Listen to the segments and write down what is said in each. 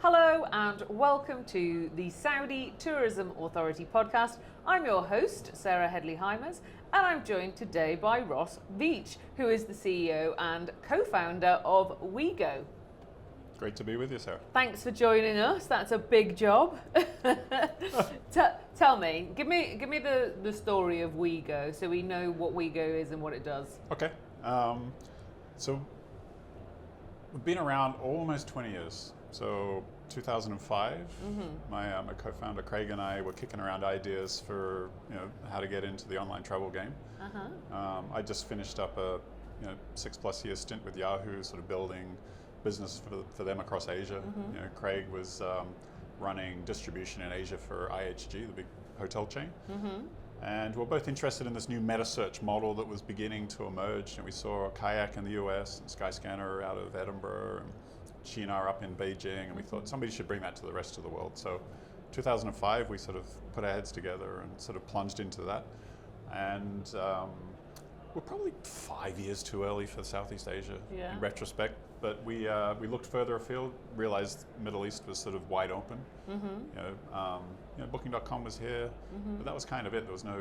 Hello and welcome to the Saudi Tourism Authority podcast. I'm your host, Sarah Hedley Hymers, and I'm joined today by Ross Veitch, who is the CEO and co-founder of Wego. Great to be with you, Sarah. Thanks for joining us. That's a big job. Tell me, give me the story of Wego so we know what Wego is and what it does. Okay. So we've been around almost 20 years. So 2005, my co-founder Craig and I were kicking around ideas for how to get into the online travel game. I just finished up a 6+ year stint with Yahoo, sort of building business for them across Asia. Craig was running distribution in Asia for IHG, the big hotel chain. And we're both interested in this new meta search model that was beginning to emerge. And we saw Kayak in the US and Skyscanner out of Edinburgh and Shinar up in Beijing, and we thought somebody should bring that to the rest of the world. So 2005, we sort of put our heads together and sort of plunged into that. And we're probably 5 years too early for Southeast Asia in retrospect, but we looked further afield, realized Middle East was sort of wide open. Booking.com was here, but that was kind of it. There was no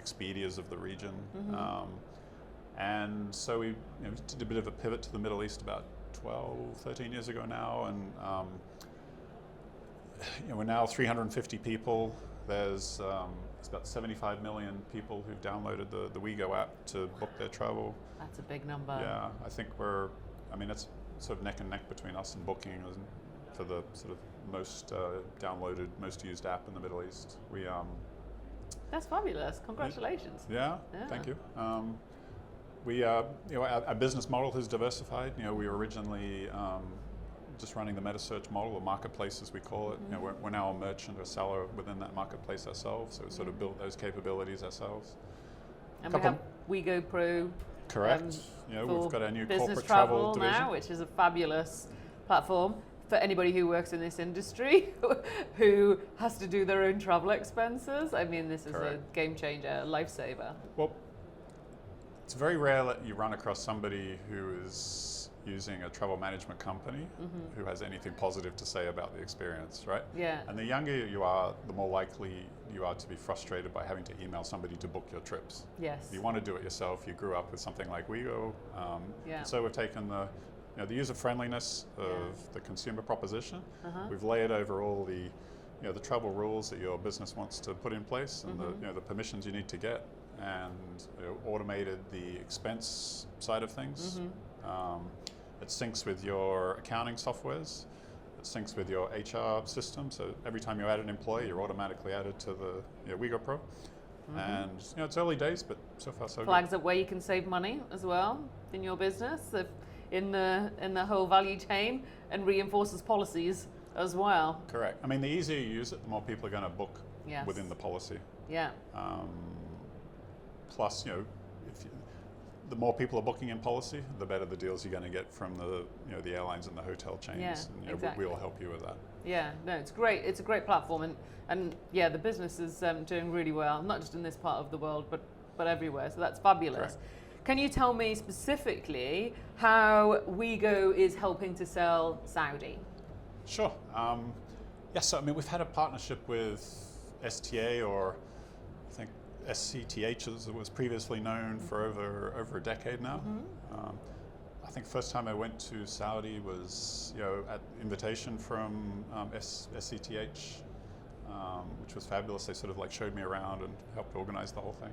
Expedias of the region. And so we did a bit of a pivot to the Middle East about 12, 13 years ago now, and we're now 350 people. There's about 75 million people who've downloaded the Wego app to book their travel. That's a big number. Yeah, I think it's sort of neck and neck between us and Booking for the sort of most downloaded, most used app in the Middle East. That's fabulous. Congratulations. Yeah. Thank you. Our business model has diversified. We were originally just running the meta search model, or marketplace as we call it. We're now a merchant or seller within that marketplace ourselves, so we sort of built those capabilities ourselves. And we have Wego Pro. Correct. We've got our new business corporate travel division now, which is a fabulous platform for anybody who works in this industry who has to do their own travel expenses. I mean, this is a game changer, a lifesaver. Well, it's very rare that you run across somebody who is using a travel management company who has anything positive to say about the experience, right? Yeah. And the younger you are, the more likely you are to be frustrated by having to email somebody to book your trips. Yes. If you want to do it yourself, you grew up with something like Wego. So we've taken the user friendliness of the consumer proposition. We've layered over all the travel rules that your business wants to put in place and the permissions you need to get, and automated the expense side of things. It syncs with your accounting softwares. It syncs with your HR system. So every time you add an employee, you're automatically added to the Wego Pro. And it's early days, but so far so good. Flags up where you can save money as well in your business, in the whole value chain, and reinforces policies as well. Correct. I mean, the easier you use it, the more people are going to book within the policy. Yeah. Plus, the more people are booking in policy, the better the deals you're going to get from the airlines and the hotel chains. Yeah, and, exactly. we will help you with that. Yeah, no, it's great. It's a great platform, and the business is doing really well, not just in this part of the world, but everywhere. So that's fabulous. Correct. Can you tell me specifically how Wego is helping to sell Saudi? Sure. So we've had a partnership with STA, or I think SCTH as it was previously known, for over a decade now. I think first time I went to Saudi was at invitation from SCTH, which was fabulous. They sort of showed me around and helped organize the whole thing.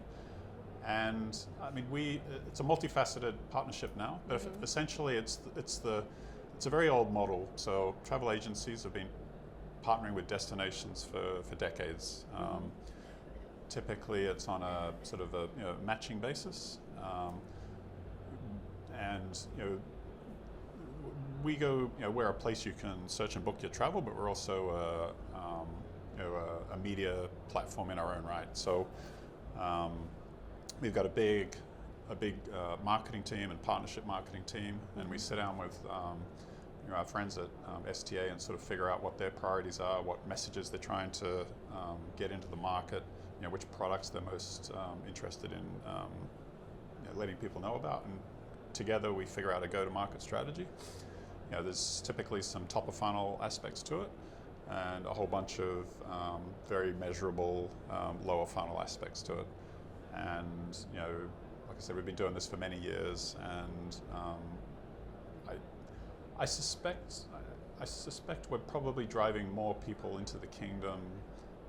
And I mean, it's a multifaceted partnership now, but essentially it's a very old model. So travel agencies have been partnering with destinations for decades. Typically, it's on a sort of a matching basis, and Wego, we're a place you can search and book your travel, but we're also a media platform in our own right. So we've got a big marketing team and partnership marketing team, and we sit down with our friends at STA and sort of figure out what their priorities are, what messages they're trying to get into the market, which products they're most interested in letting people know about, and together we figure out a go-to-market strategy. there's typically some top of funnel aspects to it, and a whole bunch of very measurable lower funnel aspects to it. And like I said, we've been doing this for many years, and I suspect we're probably driving more people into the kingdom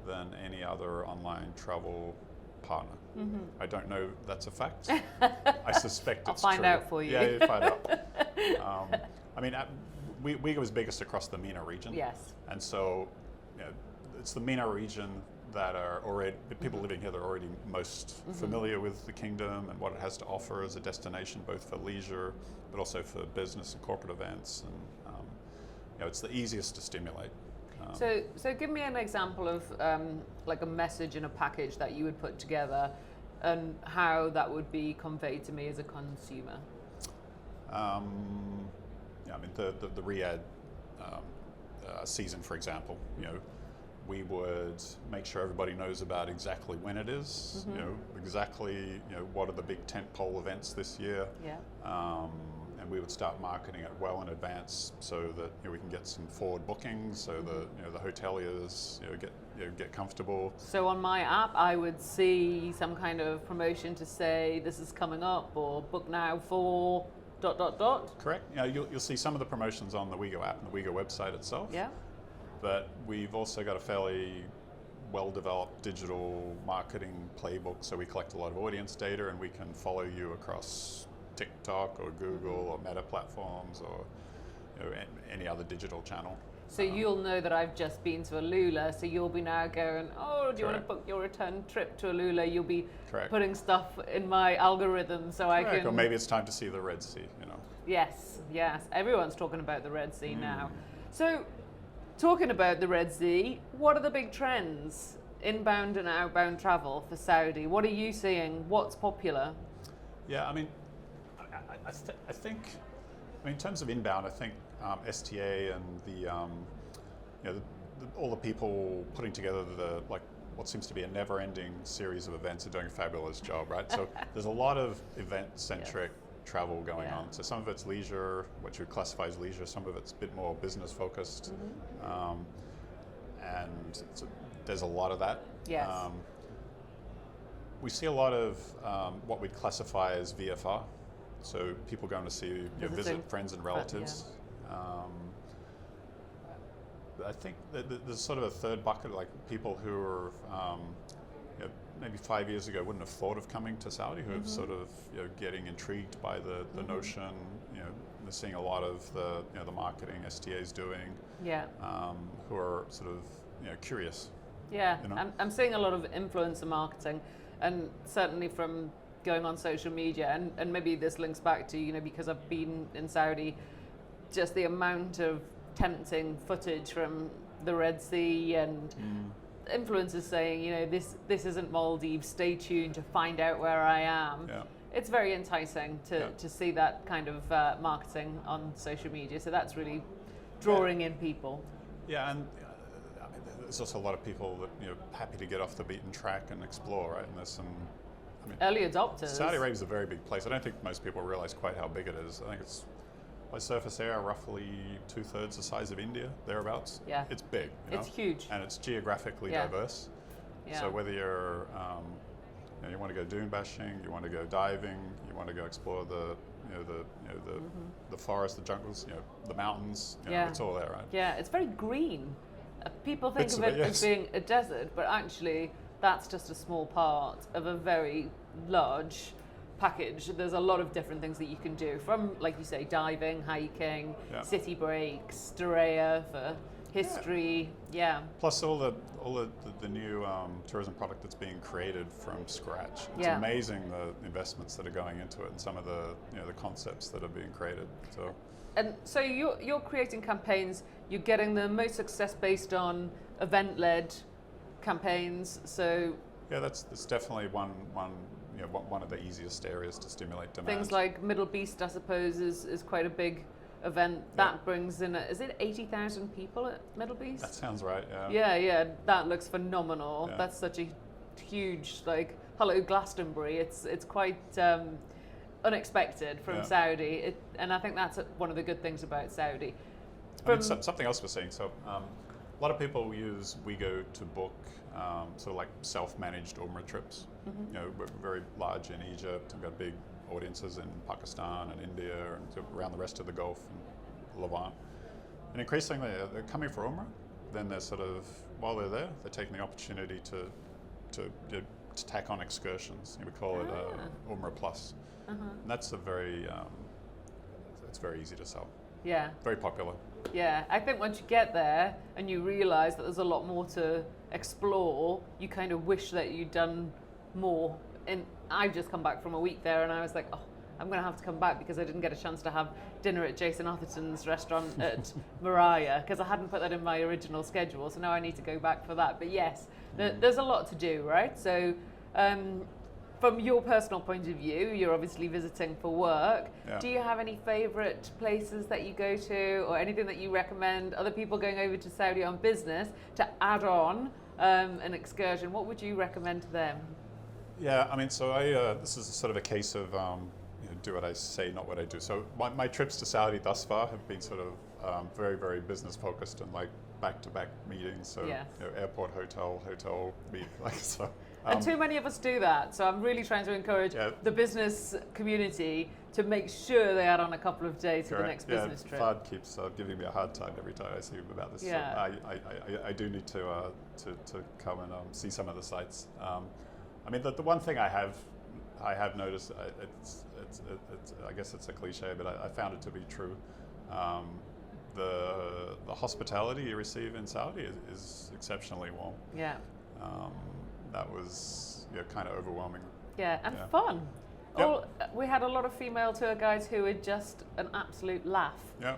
than any other online travel partner. Mm-hmm. I don't know if that's a fact. I suspect it's I'll find true. out for you. Yeah, you find out. I mean, Wego was biggest across the MENA region. Yes. And so, it's the MENA region that are already, the people living here, they're already most familiar with the kingdom and what it has to offer as a destination, both for leisure, but also for business and corporate events. And it's the easiest to stimulate. So give me an example of like a message in a package that you would put together, and how that would be conveyed to me as a consumer. I mean, the Riyadh season, for example, we would make sure everybody knows about exactly when it is, exactly, what are the big tentpole events this year. Yeah. And we would start marketing it well in advance so that we can get some forward bookings, so that the hoteliers get comfortable. So on my app, I would see some kind of promotion to say this is coming up, or book now for ... Correct. You'll see some of the promotions on the Wego app and the Wego website itself. Yeah. But we've also got a fairly well-developed digital marketing playbook, so we collect a lot of audience data, and we can follow you across TikTok or Google or Meta platforms, or any other digital channel. So you'll know that I've just been to Alula, so you'll be now going, oh, do you want to book your return trip to Alula? You'll be putting stuff in my algorithm so I can... Or maybe it's time to see the Red Sea, Yes. Everyone's talking about the Red Sea now. So, talking about the Red Sea, what are the big trends? Inbound and outbound travel for Saudi. What are you seeing? What's popular? Yeah, I mean, I think, in terms of inbound, I think STA and all the people putting together what seems to be a never-ending series of events are doing a fabulous job, right? So there's a lot of event-centric travel going on. So some of it's leisure, what you would classify as leisure. Some of it's a bit more business-focused, and so there's a lot of that. Yes. We see a lot of what we'd classify as VFR. So people going to see, visit friends and relatives. I think that there's sort of a third bucket, like people who are maybe 5 years ago wouldn't have thought of coming to Saudi, who have sort of getting intrigued by the notion. They're seeing a lot of the marketing STA's doing. Yeah. Who are sort of curious. Yeah, I'm seeing a lot of influencer marketing, and certainly from going on social media, and maybe this links back to, because I've been in Saudi, just the amount of tempting footage from the Red Sea, and influencers saying, this isn't Maldives, stay tuned to find out where I am. Yeah. It's very enticing to see that kind of marketing on social media, so that's really drawing in people. Yeah, and there's also a lot of people that happy to get off the beaten track and explore, right? And there's some early adopters. Saudi Arabia is a very big place. I don't think most people realize quite how big it is. I think it's by surface area roughly 2/3 the size of India, thereabouts. Yeah, it's big. It's huge, and it's geographically diverse. Yeah. So whether you're you want to go dune bashing, you want to go diving, you want to go explore the forest, the jungles, the mountains, it's all there, right? Yeah, it's very green. People think of it as being a desert, but actually that's just a small part of a very large package. There's a lot of different things that you can do, from, like you say, diving, hiking, city breaks, Diriyah for history. Yeah. Plus all the new tourism product that's being created from scratch. It's amazing the investments that are going into it, and some of the the concepts that are being created. So you're creating campaigns. You're getting the most success based on event-led campaigns. So that's definitely one of the easiest areas to stimulate demand. Things like Middle Beast, I suppose, is quite a big event. That brings in, is it 80,000 people at Middle Beast? That sounds right, yeah. Yeah, that looks phenomenal. Yeah. That's such a huge, hello Glastonbury. It's quite unexpected from Saudi, and I think that's one of the good things about Saudi. Something else we're seeing. So a lot of people use Wego to book sort of like self-managed Umrah trips. You know, we're very large in Egypt. We've got big audiences in Pakistan and India and sort of around the rest of the Gulf and Levant. And increasingly, they're coming for Umrah. Then they're sort of, while they're there, they're taking the opportunity to tack on excursions. We call it Umrah Plus. And that's it's very easy to sell. Yeah. Very popular. Yeah, I think once you get there and you realise that there's a lot more to explore, you kind of wish that you'd done more. And I've just come back from a week there and I was like, oh, I'm going to have to come back because I didn't get a chance to have dinner at Jason Atherton's restaurant at Mariah because I hadn't put that in my original schedule. So now I need to go back for that. But yes, there's a lot to do, right? So from your personal point of view, you're obviously visiting for work. Yeah. Do you have any favourite places that you go to or anything that you recommend other people going over to Saudi on business to add on an excursion? What would you recommend to them? Yeah, I mean, so this is sort of a case of do what I say, not what I do. So my trips to Saudi thus far have been sort of very, very business focused and like back-to-back meetings. So airport, hotel, meet, like so. And too many of us do that. So I'm really trying to encourage the business community to make sure they add on a couple of days to the next business trip. Fad keeps giving me a hard time every time I see him about this. Yeah. So I do need to come and see some of the sites. I mean, the one thing I have noticed, it's I guess it's a cliche, but I found it to be true. The hospitality you receive in Saudi is exceptionally warm. Yeah. That was kind of overwhelming. Yeah, and fun. Yep. We had a lot of female tour guides who were just an absolute laugh. Yeah.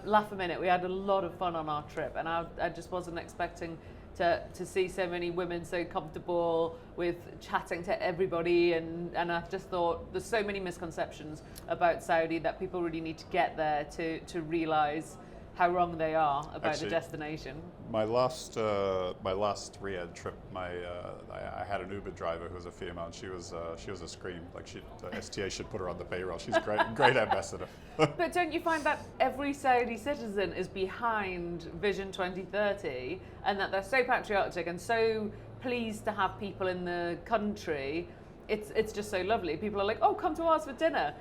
Laugh a minute. We had a lot of fun on our trip, and I just wasn't expecting to see so many women so comfortable with chatting to everybody, and I've just thought there's so many misconceptions about Saudi that people really need to get there to realise how wrong they are about the destination. My last Riyadh trip, I had an Uber driver who was a female, and she was a scream. Like the STA should put her on the payroll. She's great ambassador. But don't you find that every Saudi citizen is behind Vision 2030, and that they're so patriotic and so pleased to have people in the country? It's just so lovely. People are like, oh, come to ours for dinner.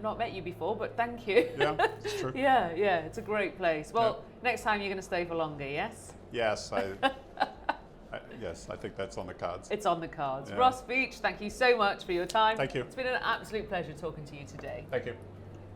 Not met you before, but thank you. Yeah, it's true. yeah, it's a great place. Well, next time you're going to stay for longer, yes? Yes, yes, I think that's on the cards. It's on the cards. Yeah. Ross Veitch, thank you so much for your time. Thank you. It's been an absolute pleasure talking to you today. Thank you.